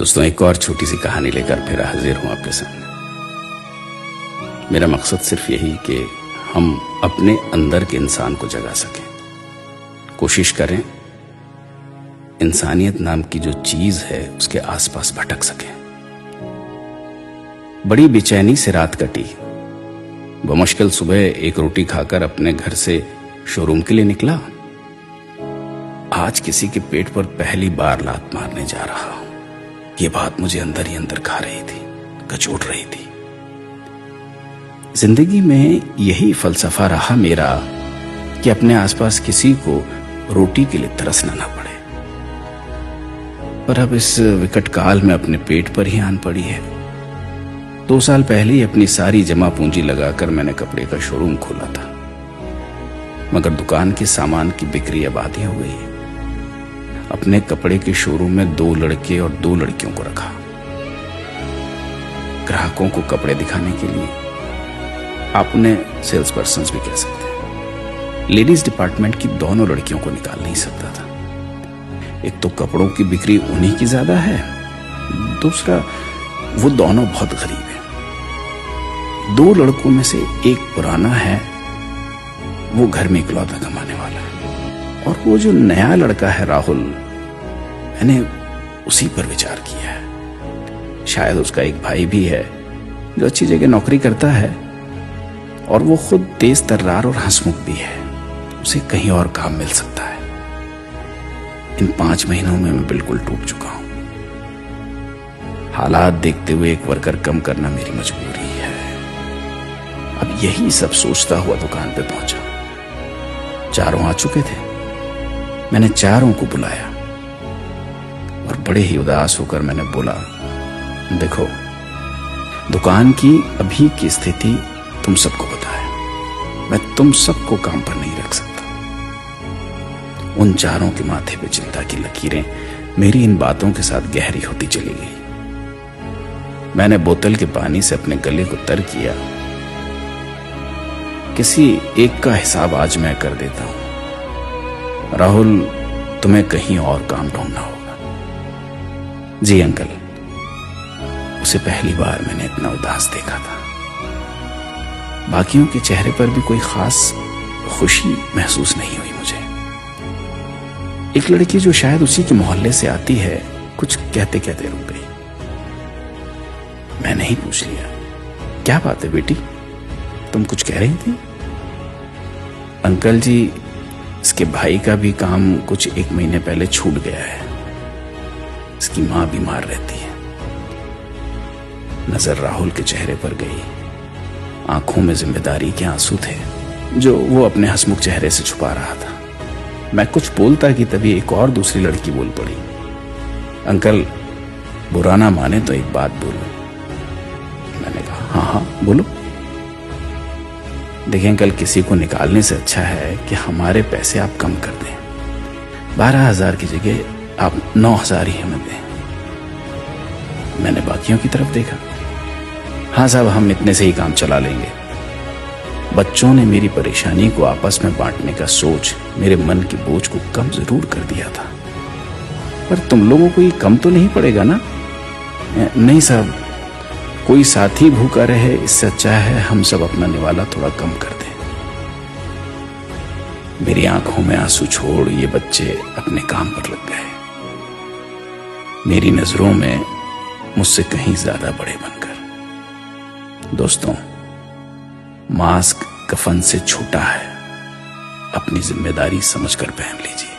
दोस्तों, एक और छोटी सी कहानी लेकर फिर हाजिर हूं आपके सामने। मेरा मकसद सिर्फ यही कि हम अपने अंदर के इंसान को जगा सकें, कोशिश करें इंसानियत नाम की जो चीज है उसके आसपास भटक सकें। बड़ी बेचैनी से रात कटी। बमुश्किल सुबह एक रोटी खाकर अपने घर से शोरूम के लिए निकला। आज किसी के पेट पर पहली बार लात मारने जा रहा हूं। ये बात मुझे अंदर ही अंदर खा रही थी, कचोट रही थी। जिंदगी में यही फलसफा रहा मेरा कि अपने आसपास किसी को रोटी के लिए तरसना ना पड़े। पर अब इस विकट काल में अपने पेट पर ही आन पड़ी है। 2 साल पहले ही अपनी सारी जमा पूंजी लगाकर मैंने कपड़े का शोरूम खोला था, मगर दुकान के सामान की बिक्री अब आधी हो गई है। अपने कपड़े के शोरूम में 2 लड़के और 2 लड़कियों को रखा, ग्राहकों को कपड़े दिखाने के लिए। आप उन्हें सेल्स पर्सन भी कह सकते हैं। लेडीज डिपार्टमेंट की दोनों लड़कियों को निकाल नहीं सकता था। एक तो कपड़ों की बिक्री उन्हीं की ज्यादा है, दूसरा वो दोनों बहुत गरीब हैं। 2 लड़कों में से एक पुराना है, वो घर में इकलौता कमाने वाला है, और वो जो नया लड़का है राहुल, मैंने उसी पर विचार किया है। शायद उसका एक भाई भी है जो अच्छी जगह नौकरी करता है, और वो खुद तेज तर्रार और हंसमुख भी है। उसे कहीं और काम मिल सकता है। इन 5 महीनों में मैं बिल्कुल टूट चुका हूं। हालात देखते हुए एक वर्कर कम करना मेरी मजबूरी है। अब यही सब सोचता हुआ दुकान पे पहुंचा। 4 आ चुके थे। मैंने 4 को बुलाया और बड़े ही उदास होकर मैंने बोला, देखो, दुकान की अभी की स्थिति तुम सबको पता है। मैं तुम सबको काम पर नहीं रख सकता। उन 4 के माथे पे चिंता की लकीरें मेरी इन बातों के साथ गहरी होती चली गई। मैंने बोतल के पानी से अपने गले को तर किया। किसी एक का हिसाब आज मैं कर देता हूं। राहुल, तुम्हें कहीं और काम ढूंढना होगा। जी अंकल। उसे पहली बार मैंने इतना उदास देखा था। बाकियों के चेहरे पर भी कोई खास खुशी महसूस नहीं हुई मुझे। एक लड़की जो शायद उसी के मोहल्ले से आती है, कुछ कहते कहते रुक गई। मैंने ही पूछ लिया, क्या बात है बेटी, तुम कुछ कह रही थी? अंकल जी, इसके भाई का भी काम कुछ 1 महीने पहले छूट गया है। इसकी मां बीमार रहती है। नजर राहुल के चेहरे पर गई। आंखों में जिम्मेदारी के आंसू थे जो वो अपने हंसमुख चेहरे से छुपा रहा था। मैं कुछ बोलता कि तभी एक और दूसरी लड़की बोल पड़ी, अंकल, बुरा ना माने तो एक बात बोलूं। मैंने कहा, हाँ हाँ बोलो। देखिए अंकल, किसी को निकालने से अच्छा है कि हमारे पैसे आप कम कर दें। 12,000 की जगह आप 9,000 ही हमें दें। मैंने बाकियों की तरफ देखा। हाँ साहब, हम इतने से ही काम चला लेंगे। बच्चों ने मेरी परेशानी को आपस में बांटने का सोच मेरे मन के बोझ को कम जरूर कर दिया था। पर तुम लोगों को ये कम तो नहीं पड़ेगा ना? नहीं साहब, कोई साथी भूखा रहे इससे अच्छा है हम सब अपना निवाला थोड़ा कम कर दें। मेरी आंखों में आंसू छोड़ ये बच्चे अपने काम पर लग गए, मेरी नजरों में मुझसे कहीं ज्यादा बड़े बनकर। दोस्तों, मास्क कफन से छोटा है। अपनी जिम्मेदारी समझकर पहन लीजिए।